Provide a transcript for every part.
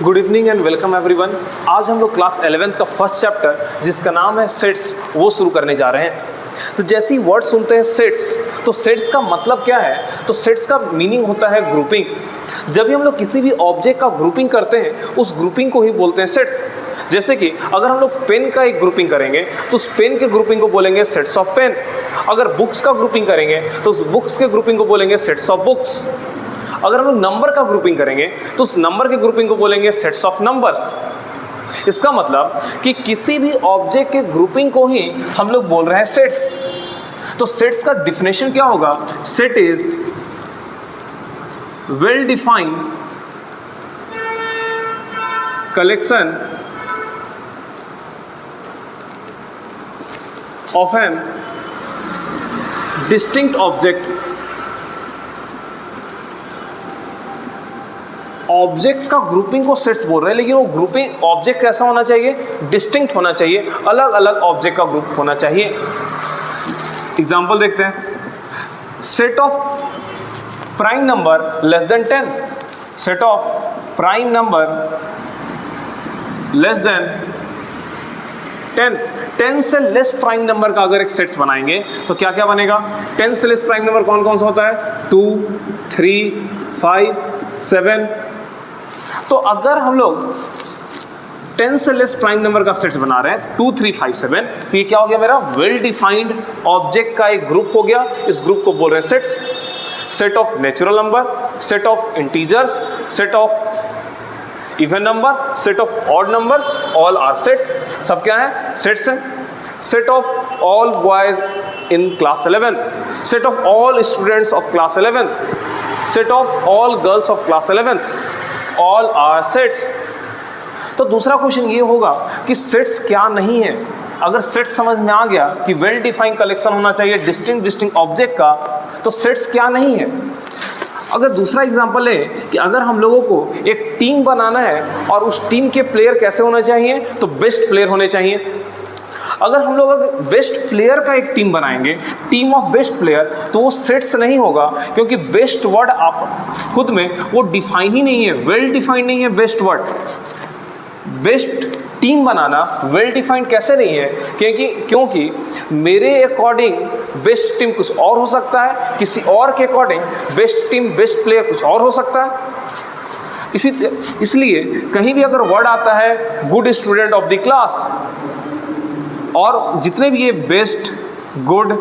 Good evening and welcome everyone. आज हम लोग क्लास 11th का फर्स्ट चैप्टर जिसका नाम है सेट्स वो शुरू करने जा रहे हैं। तो जैसे ही वर्ड सुनते हैं सेट्स, तो सेट्स का मतलब क्या है? तो सेट्स का मीनिंग होता है ग्रुपिंग। जब भी हम लोग किसी भी ऑब्जेक्ट का ग्रुपिंग करते हैं उस ग्रुपिंग को ही बोलते हैं सेट्स। जैसे कि अगर हम लोग पेन का एक ग्रुपिंग करेंगे तो उस पेन के ग्रुपिंग को बोलेंगे सेट्स ऑफ पेन। अगर बुक्स का ग्रुपिंग करेंगे तो उस बुक्स के ग्रुपिंग को बोलेंगे सेट्स ऑफ बुक्स। अगर हम लोग नंबर का ग्रुपिंग करेंगे तो उस नंबर के ग्रुपिंग को बोलेंगे सेट्स ऑफ नंबर्स। इसका मतलब कि किसी भी ऑब्जेक्ट के ग्रुपिंग को ही हम लोग बोल रहे हैं सेट्स। तो सेट्स का डिफिनेशन क्या होगा? Set is well defined collection of an distinct object. Objects का ग्रुपिंग को सेट्स बोल रहे हैं, लेकिन वो ग्रुपिंग ऑब्जेक्ट कैसा होना चाहिए? डिस्टिंक्ट होना चाहिए, अलग अलग ऑब्जेक्ट का ग्रुप होना चाहिए। एग्जांपल देखते हैं। Set of prime number less than 10। Set of prime number less than 10 से लेस प्राइम नंबर का अगर एक सेट्स बनाएंगे तो क्या क्या बनेगा? 10 से लेस प्राइम नंबर कौन कौन सा होता है? 2, 3, 5, 7। तो अगर हम लोग 10 से लेस प्राइम नंबर का सेट्स बना रहे हैं 2, 3, 5, 7, तो ये क्या हो गया? मेरा वेल डिफाइंड ऑब्जेक्ट का एक ग्रुप हो गया। इस ग्रुप को बोल रहे हैं sets. Set of natural number, set of integers, set of even number, set of odd numbers, all are sets. सब क्या है? सेट्स हैं। Set of all boys in class 11, set of all students of class 11, set of all girls of class 11, all are sets. तो दूसरा question ये होगा कि sets क्या नहीं है। अगर सेट्स समझ में आ गया कि वेल डिफाइंड कलेक्शन होना चाहिए डिस्टिंक्ट ऑब्जेक्ट का, तो सेट्स क्या नहीं है। अगर दूसरा एग्जांपल ले कि अगर हम लोगों को एक टीम बनाना है और उस टीम के प्लेयर कैसे होने चाहिए? तो बेस्ट प्लेयर होने चाहिए। अगर हम लोग बेस्ट प्लेयर का एक टीम बनाएंगे, टीम ऑफ बेस्ट प्लेयर, तो वो सेट्स नहीं होगा, क्योंकि बेस्ट वर्ड आप खुद में वो डिफाइन ही नहीं है, वेल डिफाइंड नहीं है बेस्ट वर्ड। बेस्ट टीम बनाना वेल डिफाइंड कैसे नहीं है? क्योंकि मेरे अकॉर्डिंग बेस्ट टीम कुछ और हो सकता है, किसी और के according best team best player कुछ और हो सकता है। इसलिए कहीं भी अगर वर्ड आता है good student of the class, और जितने भी ये बेस्ट, गुड,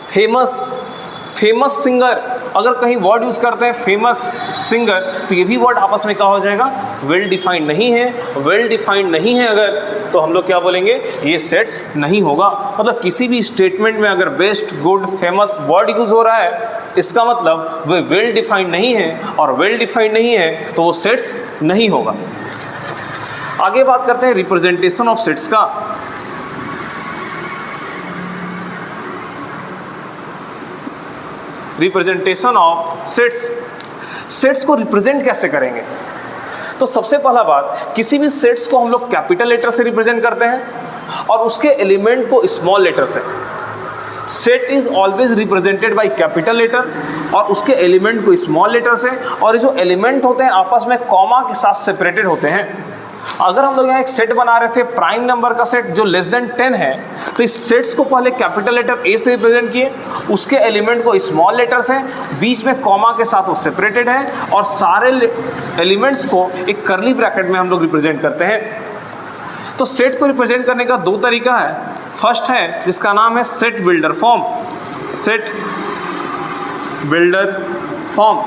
फेमस सिंगर, अगर कहीं वर्ड यूज करते हैं फेमस सिंगर, तो ये भी वर्ड आपस में क्या हो जाएगा? वेल डिफाइंड नहीं है। वेल डिफाइंड नहीं है अगर, तो हम लोग क्या बोलेंगे? ये सेट्स नहीं होगा। मतलब किसी भी स्टेटमेंट में अगर best, good, famous word use हो रहा है, इसका मतलब वो वेल डिफाइंड नहीं है, और वेल डिफाइंड नहीं है तो वो सेट्स नहीं होगा। आगे बात करते हैं रिप्रेजेंटेशन ऑफ सेट्स का। रिप्रेजेंटेशन ऑफ सेट्स, सेट्स को रिप्रेजेंट कैसे करेंगे? तो सबसे पहला बात, किसी भी सेट्स को हम लोग कैपिटल लेटर से रिप्रेजेंट करते हैं और उसके एलिमेंट को स्मॉल लेटर से। Set is always represented by capital letter और उसके एलिमेंट को स्मॉल लेटर से, और ये जो एलिमेंट होते हैं आपस में कॉमा के साथ सेपरेटेड होते हैं। अगर हम लोग यहाँ एक सेट बना रहे थे प्राइम नंबर का सेट जो लेस देन 10 है, तो इस सेट्स को पहले कैपिटल लेटर ए से रिप्रेजेंट किए, उसके एलिमेंट को स्मॉल लेटर से, बीच में कॉमा के साथ वो सेपरेटेड है, और सारे एलिमेंट्स को एक कर्ली ब्रैकेट में हम लोग रिप्रेजेंट करते हैं। तो सेट को रिप्रेजेंट करने का दो तरीका है। फर्स्ट है जिसका नाम है set builder form, set builder form,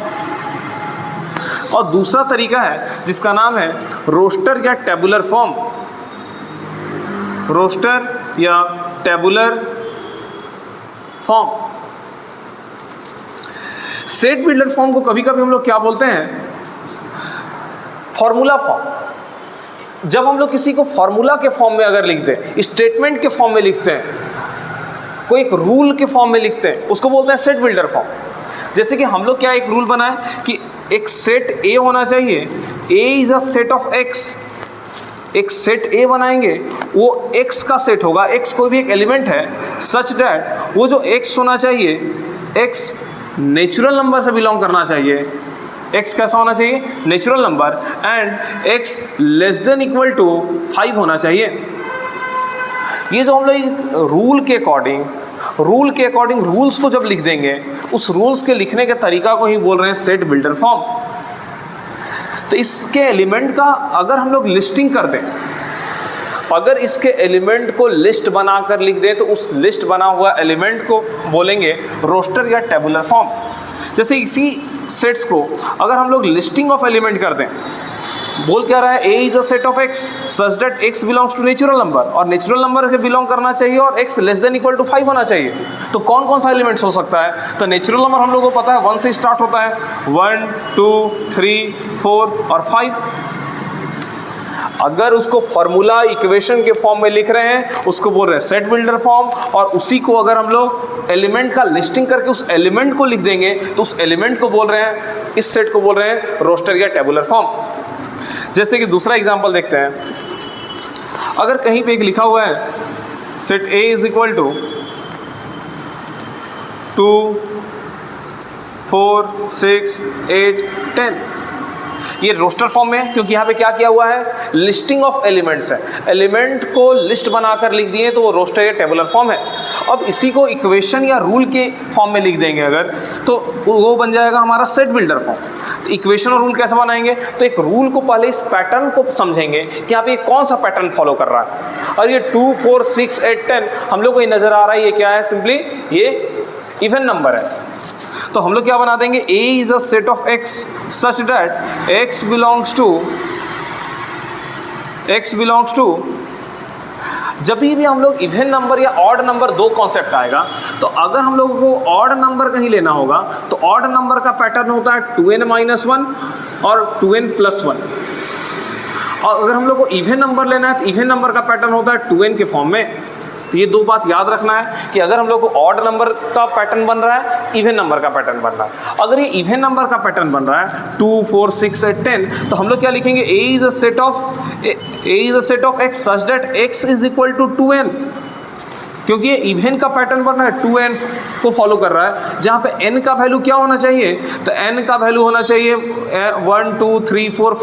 और दूसरा तरीका है जिसका नाम है रोस्टर या टेबुलर फॉर्म, रोस्टर या tabular form. Set builder form को कभी कभी हम लोग क्या बोलते हैं? Formula form. जब हम लोग किसी को फॉर्मूला के फॉर्म में अगर लिखते हैं, स्टेटमेंट के फॉर्म में लिखते हैं, कोई एक रूल के फॉर्म में लिखते हैं, उसको बोलते हैं सेट बिल्डर फॉर्म। जैसे कि हम लोग क्या एक रूल बनाए कि एक सेट ए होना चाहिए, A is a set of X. एक सेट ए बनाएंगे, वो एक्स का सेट होगा, एक्स कोई भी एक एलिमेंट है, सच डैट वो जो एक्स होना चाहिए, एक्स नेचुरल नंबर से बिलोंग करना चाहिए, x कैसा होना चाहिए, natural number, and x less than equal to 5 होना चाहिए। ये जो हम लोग रूल के अकॉर्डिंग रूल्स को जब लिख देंगे, उस रूल्स के लिखने के तरीका को ही बोल रहे हैं सेट बिल्डर फॉर्म। तो इसके एलिमेंट का अगर हम लोग लिस्टिंग कर दें, अगर इसके एलिमेंट को लिस्ट बनाकर लिख दें, तो उस लिस्ट बना हुआ एलिमेंट को बोलेंगे रोस्टर या टेबुलर फॉर्म। जैसे इसी सेट्स को अगर हम लोग लिस्टिंग ऑफ एलिमेंट कर दें, बोल क्या रहा है, A is a set of X such that X belongs to natural number, और नेचुरल नंबर से बिलोंग करना चाहिए और X less than equal to 5 होना चाहिए। तो कौन कौन सा एलिमेंट्स हो सकता है, तो नेचुरल नंबर हम लोगों को पता है 1 से स्टार्ट होता है, 1 2 3 4 और 5। अगर उसको फॉर्मूला इक्वेशन के फॉर्म में लिख रहे हैं, उसको बोल रहे हैं सेट बिल्डर फॉर्म, और उसी को अगर हम लोग एलिमेंट का लिस्टिंग करके उस एलिमेंट को लिख देंगे, तो उस एलिमेंट को बोल रहे हैं, इस सेट को बोल रहे हैं रोस्टर या टेबुलर फॉर्म। जैसे कि दूसरा एग्जांपल देखते हैं, अगर कहीं पे एक लिखा हुआ है set A is equal to 2 4 6 8 10, ये रोस्टर फॉर्म में है क्योंकि यहाँ पे क्या किया हुआ है, लिस्टिंग ऑफ एलिमेंट्स है, एलिमेंट को लिस्ट बनाकर लिख दिए, तो वो रोस्टर या टेबुलर फॉर्म है। अब इसी को इक्वेशन या रूल के फॉर्म में लिख देंगे अगर, तो वो बन जाएगा हमारा सेट बिल्डर फॉर्म। इक्वेशन और रूल कैसे बनाएंगे, तो एक रूल को पहले इस पैटर्न को समझेंगे कि यहाँ पे ये कौन सा पैटर्न फॉलो कर रहा है, और ये 2 4 6 8 10 हम लोग को ये नजर आ रहा है, ये क्या है, सिंपली ये इवन नंबर है। तो हम लोग क्या बना देंगे, A is a set of x such that x belongs to जब भी हम लोग इवन नंबर या ऑड नंबर, दो कॉन्सेप्ट आएगा। तो अगर हम लोगों को ऑड नंबर कहीं लेना होगा, तो ऑड नंबर का पैटर्न होता है 2n-1 और 2n+1, और अगर हम लोग को इवन नंबर लेना है, तो इवन नंबर का पैटर्न होता है 2n के फॉर्म में। तो ये दो बात याद रखना है कि अगर हम लोग को ऑड नंबर का पैटर्न बन रहा है, इवन नंबर का पैटर्न बन रहा है। अगर ये इवन नंबर का पैटर्न बन रहा है 2 4 6 8 10, तो हम लोग क्या लिखेंगे, A is a set of x such that x is equal to 2n, क्योंकि ये इवन का पैटर्न बन रहा है, 2n को फॉलो कर रहा है, जहाँ पे n का वैल्यू क्या होना चाहिए, तो n का वैल्यू होना चाहिए 1 2 3 4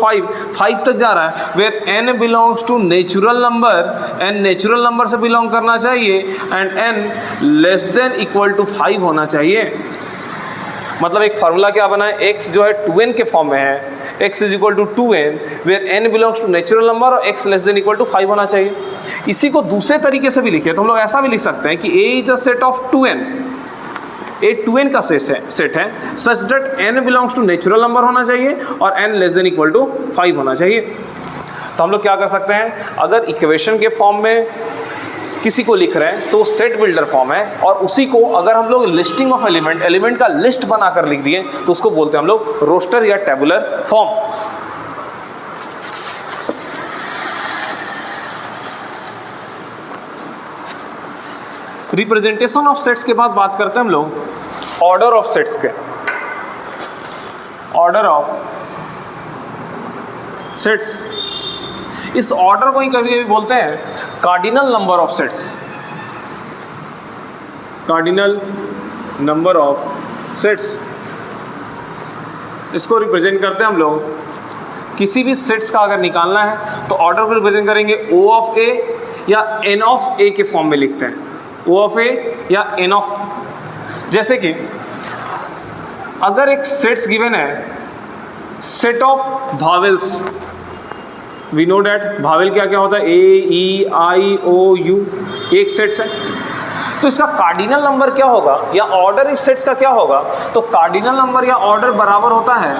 5 तक जा रहा है, where n belongs to natural number, n natural number से बिलोंग करना चाहिए, and n less than equal to 5 होना चाहिए। मतलब एक फार्मूला क्या बना है, x जो है 2n के फॉर्म में है, x is equal to 2n, where n belongs to natural number और x less than equal to 5 होना चाहिए। इसी को दूसरे तरीके से भी लिखे तो हम लोग ऐसा भी लिख सकते हैं कि A is a set of 2n, A 2n का सेट है such that n belongs to natural number होना चाहिए और n less than equal to 5 होना चाहिए। तो हम लोग क्या कर सकते हैं, अगर इक्वेशन के फॉर्म में किसी को लिख रहे हैं तो सेट बिल्डर फॉर्म है, और उसी को अगर हम लोग लिस्टिंग ऑफ एलिमेंट का लिस्ट बनाकर लिख दिए, तो उसको बोलते हैं हम लोग रोस्टर या tabular form. Representation of sets के बाद बात करते हैं हम लोग ऑर्डर ऑफ सेट्स के। ऑर्डर ऑफ सेट्स, इस ऑर्डर को ही कभी कभी बोलते हैं cardinal number of sets. Cardinal number of sets, इसको रिप्रेजेंट करते हैं हम लोग। किसी भी सेट्स का अगर निकालना है तो ऑर्डर को रिप्रेजेंट करेंगे O ऑफ A या N ऑफ A के फॉर्म में लिखते हैं, O ऑफ A या N ऑफ A। जैसे कि अगर एक सेट्स गिवन है, set of vowels, we know that vowel क्या क्या होता है, A E I O U, एक सेट्स है, तो इसका कार्डिनल नंबर क्या होगा या ऑर्डर इस सेट्स का क्या होगा, तो कार्डिनल नंबर या ऑर्डर बराबर होता है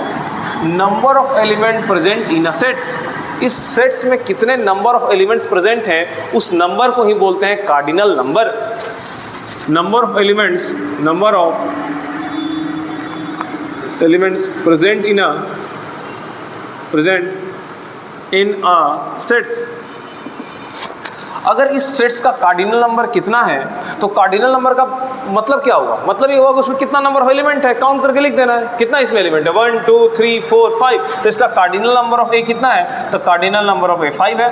number of element present in a set. इस सेट्स में कितने नंबर ऑफ एलिमेंट्स प्रेजेंट हैं, उस नंबर को ही बोलते हैं cardinal number. Number of elements, number of elements present in a sets. अगर इस सेट्स का कार्डिनल नंबर कितना है, तो कार्डिनल नंबर का मतलब क्या होगा, मतलब ये होगा उसमें कितना नंबर ऑफ एलिमेंट है, काउंट करके लिख देना है कितना इसमें एलिमेंट है, 1 2 3 4 5। तो इसका कार्डिनल नंबर ऑफ ए कितना है, तो कार्डिनल नंबर ऑफ ए 5 है।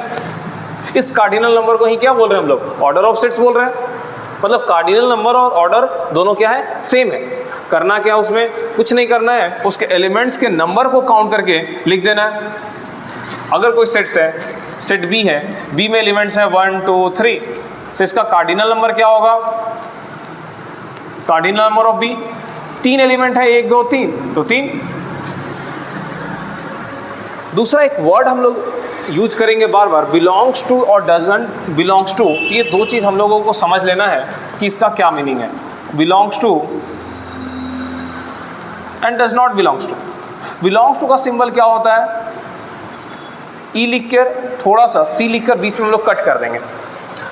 इस कार्डिनल नंबर को ही क्या बोल रहे हैं हम लोग, ऑर्डर ऑफ सेट्स बोल रहे हैं। मतलब कार्डिनल नंबर और ऑर्डर दोनों क्या है, सेम है। करना क्या उसमें, कुछ नहीं करना है, उसके एलिमेंट्स के नंबर को काउंट करके लिख देना है। अगर कोई सेट्स है, सेट बी है, बी में एलिमेंट्स हैं 1 2 3, तो इसका कार्डिनल नंबर क्या होगा, cardinal number of B, 3 element है 1 2 3, तो 3। दूसरा एक वर्ड हम लोग यूज करेंगे बार बार, बिलोंग्स टू और डजंट बिलोंग्स टू। ये दो चीज़ हम लोगों को समझ लेना है कि इसका क्या मीनिंग है, belongs to and does not belongs to. Belongs to का सिंबल क्या होता है, ई लिख कर थोड़ा सा सी लिख कर बीच में हम लोग कट कर देंगे।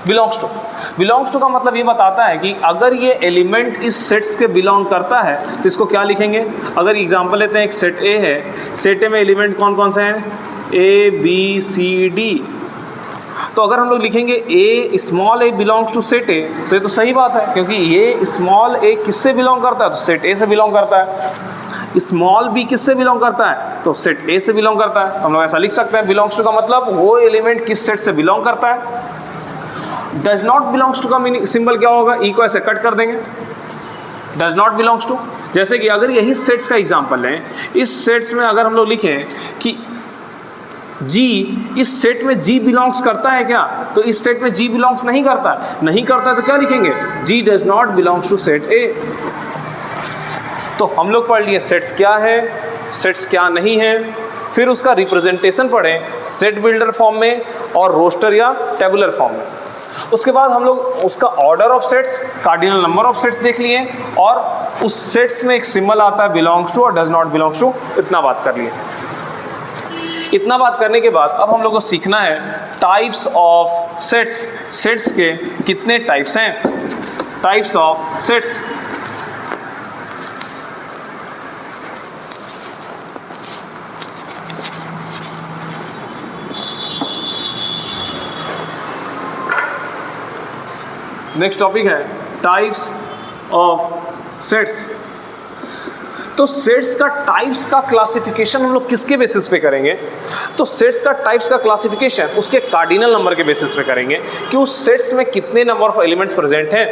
बिलोंग्स टू का मतलब ये बताता है कि अगर ये एलिमेंट इस सेट्स के बिलोंग करता है तो इसको क्या लिखेंगे। अगर एग्जांपल लेते हैं, एक सेट ए है, सेट ए में एलिमेंट कौन कौन से हैं, ए बी सी डी। तो अगर हम लोग लिखेंगे A small A belongs to set A, तो ये तो सही बात है, क्योंकि ये स्मॉल ए किससे बिलोंग करता है, तो सेट ए से बिलोंग करता है। स्मॉल बी किससे बिलोंग करता है, तो सेट ए से बिलोंग करता है। तो हम लोग ऐसा लिख सकते हैं, बिलोंग्स टू का मतलब वो एलिमेंट किस सेट से बिलोंग करता है। डज नॉट बिलोंग्स टू का मीनिंग सिंबल क्या होगा, ई को ऐसे कट कर देंगे, डज नॉट बिलोंग्स टू। जैसे कि अगर यही सेट्स का एग्जांपल लें, इस सेट्स में अगर हम लोग लिखें कि जी, इस सेट में जी बिलोंग्स करता है क्या, तो इस सेट में जी बिलोंग्स नहीं करता है, तो क्या लिखेंगे, G does not belongs to set A. तो हम लोग पढ़ लिए सेट्स क्या है, सेट्स क्या नहीं है, फिर उसका रिप्रेजेंटेशन पढ़ें सेट बिल्डर फॉर्म में और रोस्टर या टेबुलर फॉर्म में। उसके बाद हम लोग उसका order of sets, cardinal number of sets देख लिए, और उस सेट्स में एक सिंबल आता है बिलोंग्स टू और डज नॉट बिलोंग्स टू। इतना बात कर लिए। इतना बात करने के बाद अब हम लोग को सीखना है टाइप्स ऑफ सेट्स। सेट्स के कितने टाइप्स हैं, types of sets. Next topic है टाइप्स ऑफ सेट्स। तो सेट्स का टाइप्स का क्लासिफिकेशन हम लोग किसके बेसिस पे करेंगे, तो सेट्स का टाइप्स का क्लासिफिकेशन उसके कार्डिनल नंबर के बेसिस पे करेंगे कि उस सेट्स में कितने नंबर ऑफ एलिमेंट्स प्रेजेंट हैं।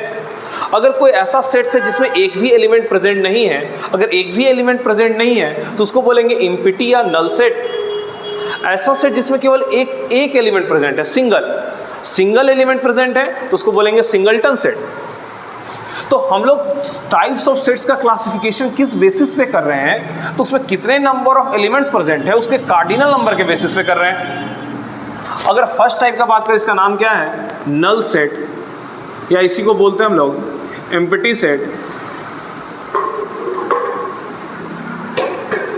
अगर कोई ऐसा सेट है जिसमें एक भी एलिमेंट प्रेजेंट नहीं है, अगर एक भी एलिमेंट प्रेजेंट नहीं है तो उसको बोलेंगे इम्पिटी या नल सेट। ऐसा सेट जिसमें केवल एक एलिमेंट प्रेजेंट है, सिंगल एलिमेंट प्रेजेंट है, तो उसको बोलेंगे सिंगलटन सेट। तो हम लोग टाइप्स ऑफ सेट्स का क्लासिफिकेशन किस बेसिस पे कर रहे हैं, तो उसमें कितने नंबर ऑफ एलिमेंट्स प्रेजेंट है उसके कार्डिनल नंबर के बेसिस पे कर रहे हैं। अगर फर्स्ट टाइप का बात करें, इसका नाम क्या है, नल सेट, या इसी को बोलते हैं हम लोग एम्प्टी सेट।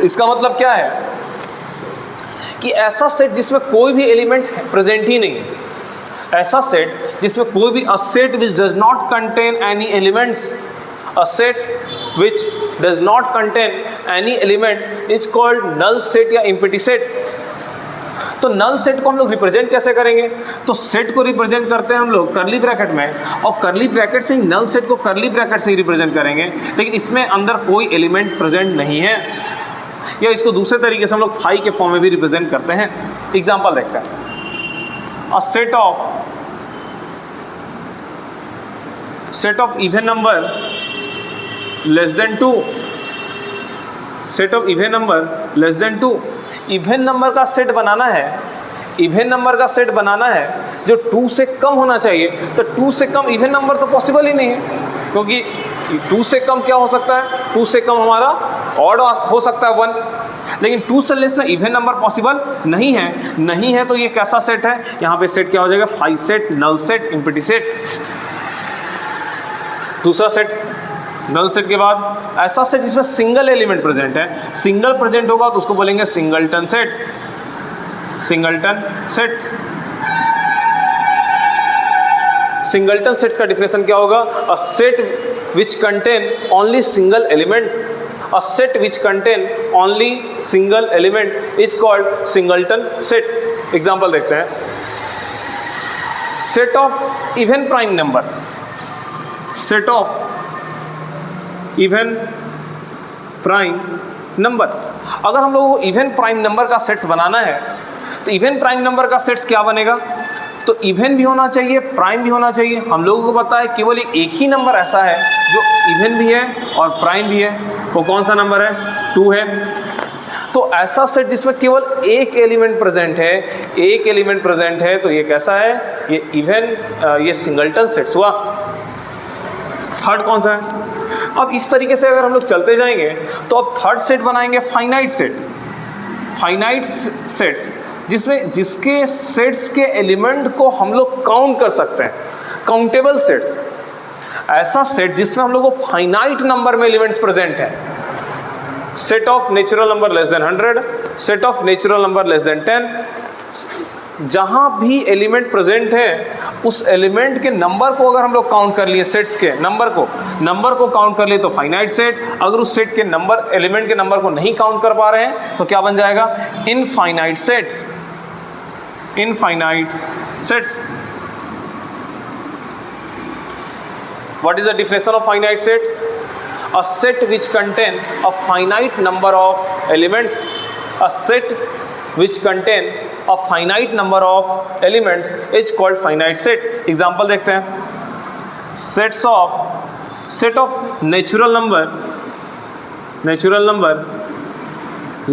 इसका मतलब क्या है कि ऐसा सेट जिसमें कोई भी एलिमेंट प्रेजेंट ही नहीं है, ऐसा सेट जिसमें कोई भी, a set which does not contain any elements, a set which does not contain any element is called null set या इम्पिटी सेट। तो नल सेट को हम लोग रिप्रेजेंट कैसे करेंगे, तो सेट को रिप्रेजेंट करते हैं हम लोग कर्ली ब्रैकेट में, और कर्ली ब्रैकेट से ही नल सेट को कर्ली ब्रैकेट से ही रिप्रेजेंट करेंगे, लेकिन इसमें अंदर कोई एलिमेंट प्रेजेंट नहीं है। या इसको दूसरे तरीके से हम लोग फाई के फॉर्म में भी रिप्रेजेंट करते हैं। एग्जाम्पल देखते हैं, a set of even number less than 2, set of even number less than 2। Even number का सेट बनाना है, इवन नंबर का सेट बनाना है जो 2 से कम होना चाहिए, तो 2 से कम इवन नंबर तो पॉसिबल ही नहीं है, क्योंकि 2 से कम क्या हो सकता है, 2 से कम हमारा ऑड हो सकता है 1, लेकिन 2 से लेस में इवन नंबर पॉसिबल नहीं है। तो ये कैसा सेट है, यहाँ पे सेट क्या हो जाएगा, phi set, null set, empty set. दूसरा सेट नल सेट के बाद ऐसा सेट जिसमें सिंगल एलिमेंट प्रेजेंट है, सिंगल प्रेजेंट होगा तो उसको बोलेंगे singleton set, singleton set. Singleton sets का डिफिनेशन क्या होगा, a set which contain only single element, a set which contain only single element is called singleton set. Example देखते हैं, set of even prime number, set of even prime number. अगर हम लोगों को even prime number का sets बनाना है तो even prime number का सेट्स क्या बनेगा, तो इवन भी होना चाहिए, प्राइम भी होना चाहिए। हम लोगों को पता है केवल एक ही नंबर ऐसा है जो इवन भी है और प्राइम भी है, वो कौन सा नंबर है? 2 है। तो ऐसा सेट जिसमें केवल एक एलिमेंट प्रेजेंट है, एक एलिमेंट प्रेजेंट है, तो ये कैसा है? ये इवन, ये सिंगलटन सेट्स हुआ। थर्ड कौन सा है? अब इस तरीके से अगर हम लोग चलते जाएंगे तो अब थर्ड सेट बनाएंगे फाइनाइट सेट। फाइनाइट सेट्स जिसमें जिसके सेट्स के एलिमेंट को हम लोग काउंट कर सकते हैं, काउंटेबल सेट्स। ऐसा सेट जिसमें हम लोग को फाइनाइट नंबर में एलिमेंट्स प्रेजेंट है। Set of natural number less than 100, set of natural number less than 10। जहाँ भी एलिमेंट प्रेजेंट है उस एलिमेंट के नंबर को अगर हम लोग काउंट कर लिए, सेट्स के नंबर को काउंट कर लिए तो फाइनाइट सेट। अगर उस सेट के नंबर, एलिमेंट के नंबर को नहीं काउंट कर पा रहे हैं तो क्या बन जाएगा? Infinite set. Infinite sets. What is the definition of finite set? A set which contain a finite number of elements. A set which contain a finite number of elements is called finite set. Example देखते हैं। set of natural number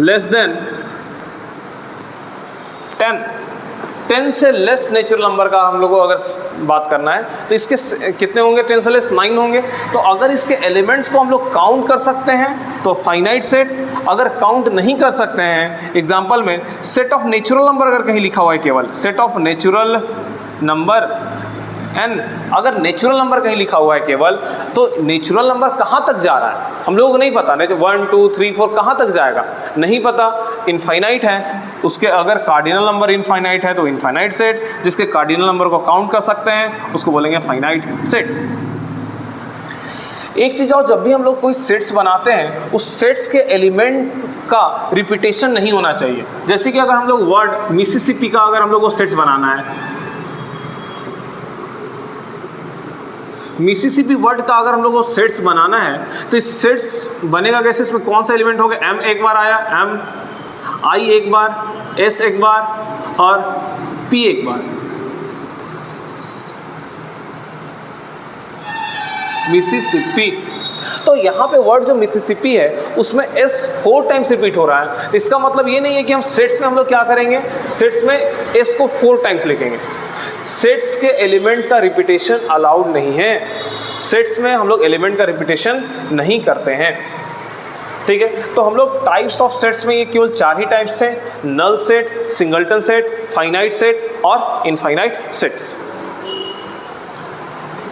less than 10 से less natural number का हम लोग को अगर बात करना है तो इसके कितने होंगे? 10 से लेस 9 होंगे। तो अगर इसके एलिमेंट्स को हम लोग काउंट कर सकते हैं तो फाइनाइट सेट। अगर काउंट नहीं कर सकते हैं, एग्जांपल में सेट ऑफ नेचुरल नंबर अगर कहीं लिखा हुआ है, केवल set of natural number N, अगर नेचुरल नंबर कहीं लिखा हुआ है केवल, तो नेचुरल नंबर कहाँ तक जा रहा है हम लोगों को नहीं पता। 1 2 3 4 कहाँ तक जाएगा नहीं पता। इनफाइनाइट है, उसके अगर कार्डिनल नंबर इनफाइनाइट है तो इनफाइनाइट सेट। जिसके कार्डिनल नंबर को काउंट कर सकते हैं उसको बोलेंगे फाइनाइट सेट। एक चीज़ और, जब भी हम लोग कोई सेट्स बनाते हैं उस सेट्स के एलिमेंट का रिपीटेशन नहीं होना चाहिए। जैसे कि अगर हम लोग वर्ड मिसिसिपी का अगर हम लोग को सेट्स बनाना है, मिसिसिपी वर्ड का अगर हम लोग को सेट्स बनाना है तो इस सेट्स बनेगा कैसे? इसमें कौन सा एलिमेंट होगा? एम एक बार आया, एम आई एक बार, एस एक बार और पी एक बार। मिसिसिपी। तो यहाँ पे वर्ड जो मिसिसिपी है उसमें एस 4 टाइम्स रिपीट हो रहा है। इसका मतलब ये नहीं है कि हम सेट्स में हम लोग क्या करेंगे, सेट्स में एस को 4 टाइम्स लिखेंगे। सेट्स के एलिमेंट का रिपीटेशन अलाउड नहीं है। सेट्स में हम लोग एलिमेंट का रिपीटेशन नहीं करते हैं, ठीक है। तो हम लोग टाइप्स ऑफ सेट्स में ये केवल 4 ही टाइप्स थे: null set, singleton set, finite set और इनफाइनाइट सेट्स।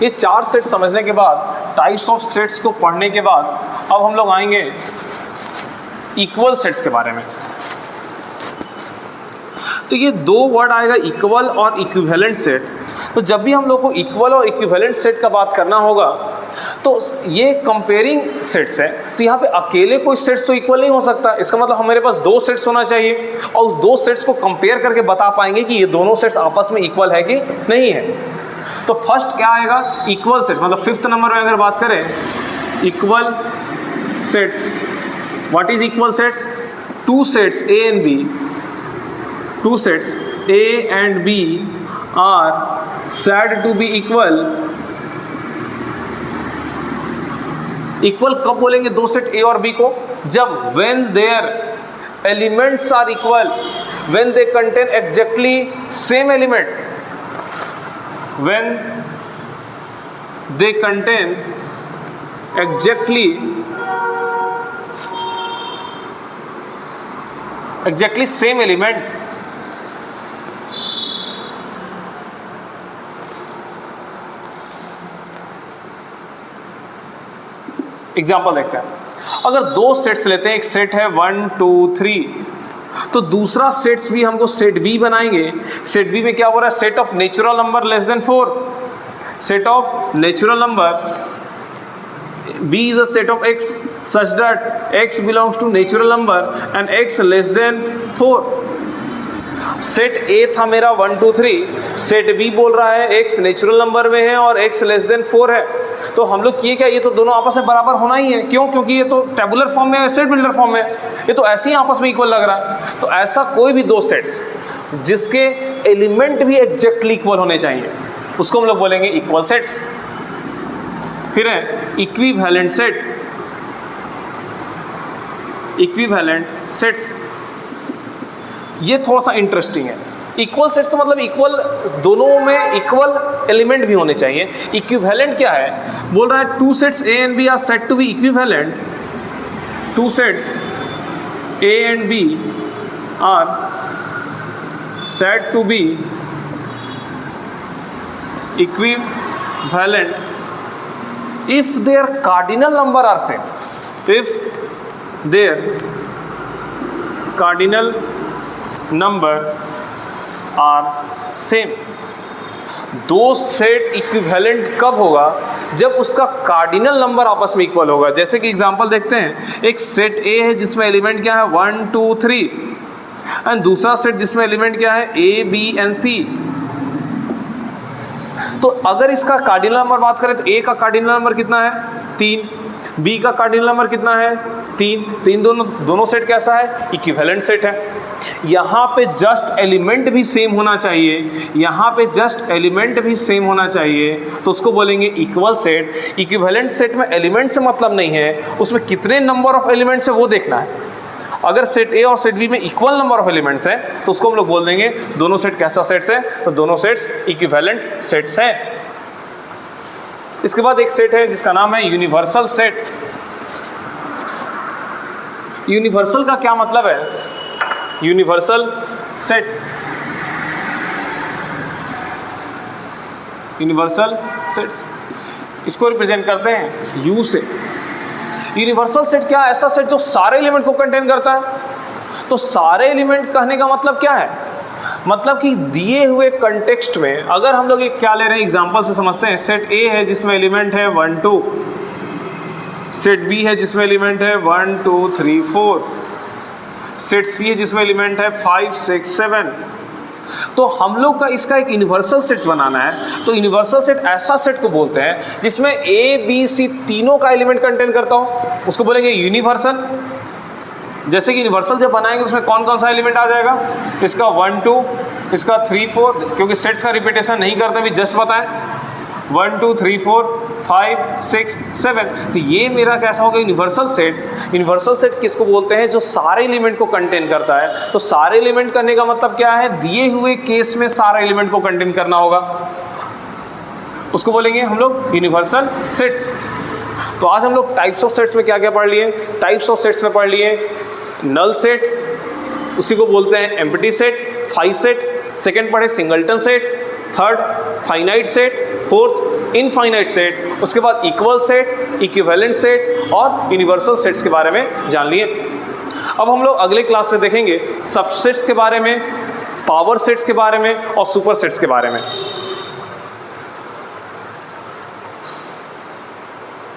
ये 4 सेट समझने के बाद, टाइप्स ऑफ सेट्स को पढ़ने के बाद, अब हम लोग आएंगे इक्वल सेट्स के बारे में। तो ये 2 वर्ड आएगा, इक्वल और इक्विवेलेंट सेट। तो जब भी हम लोग को इक्वल और इक्विवेलेंट सेट का बात करना होगा तो ये कंपेयरिंग सेट्स है। तो यहाँ पे अकेले कोई सेट्स तो इक्वल नहीं हो सकता। इसका मतलब हमारे पास 2 सेट्स होना चाहिए और उस 2 सेट्स को कंपेयर करके बता पाएंगे कि ये दोनों सेट्स आपस में इक्वल है कि नहीं है। तो फर्स्ट क्या आएगा? Equal sets. मतलब 5th नंबर में अगर बात करें equal sets, what is equal sets? 2 sets A and B, 2 sets A and B are said to be equal। Equal कब बोलेंगे 2 सेट A और B को? जब when their elements are equal, when they contain exactly same element, when they contain exactly same element। Example देखते हैं। अगर 2 sets लेते हैं, एक सेट है 1 2 3, तो दूसरा सेट्स भी हमको सेट बी बनाएंगे। सेट बी में क्या हो रहा है? Set of natural number less than 4। Set of natural number B is a set of x such that x belongs to natural number and x less than 4। Set A था मेरा 1 2 3, set B बोल रहा है x natural number में है और x less then 4 है। तो हम लोग किए क्या? ये तो दोनों आपस में बराबर होना ही है। क्यों? क्योंकि ये तो टेबुलर फॉर्म में है, सेट बिल्डर फॉर्म में, ये तो ऐसे ही आपस में इक्वल लग रहा है। तो ऐसा कोई भी 2 सेट्स जिसके एलिमेंट भी एग्जैक्टली इक्वल होने चाहिए, उसको हम लोग बोलेंगे इक्वल सेट्स। फिर है इक्विवेलेंट सेट, इक्विवेलेंट सेट्स, ये थोड़ा सा इंटरेस्टिंग है। इक्वल सेट्स तो मतलब इक्वल, दोनों में इक्वल एलिमेंट भी होने चाहिए। इक्विवेलेंट क्या है, बोल रहा है two sets A and B are said to be equivalent, two sets A and B are said to be equivalent if their cardinal number are same, if their cardinal number are same। दो set equivalent कब होगा, जब उसका cardinal number आपस में equal होगा। जैसे कि एग्जांपल देखते हैं, एक सेट ए है जिसमें एलिमेंट क्या है 1 2 3 एंड दूसरा सेट जिसमें एलिमेंट क्या है ए बी एंड सी। तो अगर इसका कार्डिनल नंबर बात करें तो ए का कार्डिनल नंबर कितना है 3, बी का कार्डिनल नंबर कितना है 3, तो इन दोनों सेट कैसा है, इक्विवेलेंट सेट है। यहाँ पे जस्ट एलिमेंट भी सेम होना चाहिए, यहाँ पे जस्ट एलिमेंट भी सेम होना चाहिए, तो उसको बोलेंगे इक्वल सेट। इक्विवेलेंट सेट में एलिमेंट से मतलब नहीं है, उसमें कितने नंबर ऑफ एलिमेंट्स है वो देखना है। अगर सेट ए और सेट बी में इक्वल नंबर ऑफ एलिमेंट्स है तो उसको हम लोग बोल देंगे दोनों सेट कैसा सेट्स है, तो दोनों सेट्स इक्विवेलेंट सेट्स है। इसके बाद एक सेट है जिसका नाम है यूनिवर्सल सेट। यूनिवर्सल का क्या मतलब है, यूनिवर्सल सेट, यूनिवर्सल सेट्स इसको रिप्रेजेंट करते हैं यू से। यूनिवर्सल सेट क्या है, ऐसा सेट जो सारे एलिमेंट को कंटेन करता है। तो सारे एलिमेंट कहने का मतलब क्या है, मतलब कि दिए हुए कंटेक्स्ट में अगर हम लोग एक क्या ले रहे हैं, एग्जांपल से समझते हैं। सेट ए है जिसमें एलिमेंट है 1 2, सेट बी है जिसमें एलिमेंट है 1 2 3 4, सेट सी है जिसमें एलिमेंट है 5 6 7। तो हम लोग का इसका एक यूनिवर्सल सेट्स बनाना है। तो यूनिवर्सल सेट ऐसा सेट को बोलते हैं जिसमें ए बी सी तीनों का एलिमेंट कंटेन करता हो, उसको बोलेंगे यूनिवर्सल। जैसे कि यूनिवर्सल जब बनाएंगे उसमें कौन कौन सा एलिमेंट आ जाएगा, इसका 1 2, इसका 3 4, क्योंकि सेट्स का रिपीटेशन नहीं करते भी जस्ट बताएं 1 2 3 4 5 6 7। तो ये मेरा कैसा होगा यूनिवर्सल सेट। यूनिवर्सल सेट किसको बोलते हैं, जो सारे एलिमेंट को कंटेन करता है। तो सारे एलिमेंट करने का मतलब क्या है, दिए हुए केस में सारे एलिमेंट को कंटेन करना होगा, उसको बोलेंगे हम लोग यूनिवर्सल सेट्स। तो आज हम लोग टाइप्स ऑफ सेट्स में क्या क्या पढ़ लिए, टाइप्स ऑफ सेट्स में पढ़ लिए नल सेट, उसी को बोलते हैं empty set, phi set, second पढ़े singleton set, third finite set, fourth infinite set, उसके बाद इक्वल सेट, इक्विवेलेंट सेट और यूनिवर्सल सेट्स के बारे में जान लिए। अब हम लोग अगले क्लास में देखेंगे सबसेट्स के बारे में, पावर सेट्स के बारे में और सुपर सेट्स के बारे में।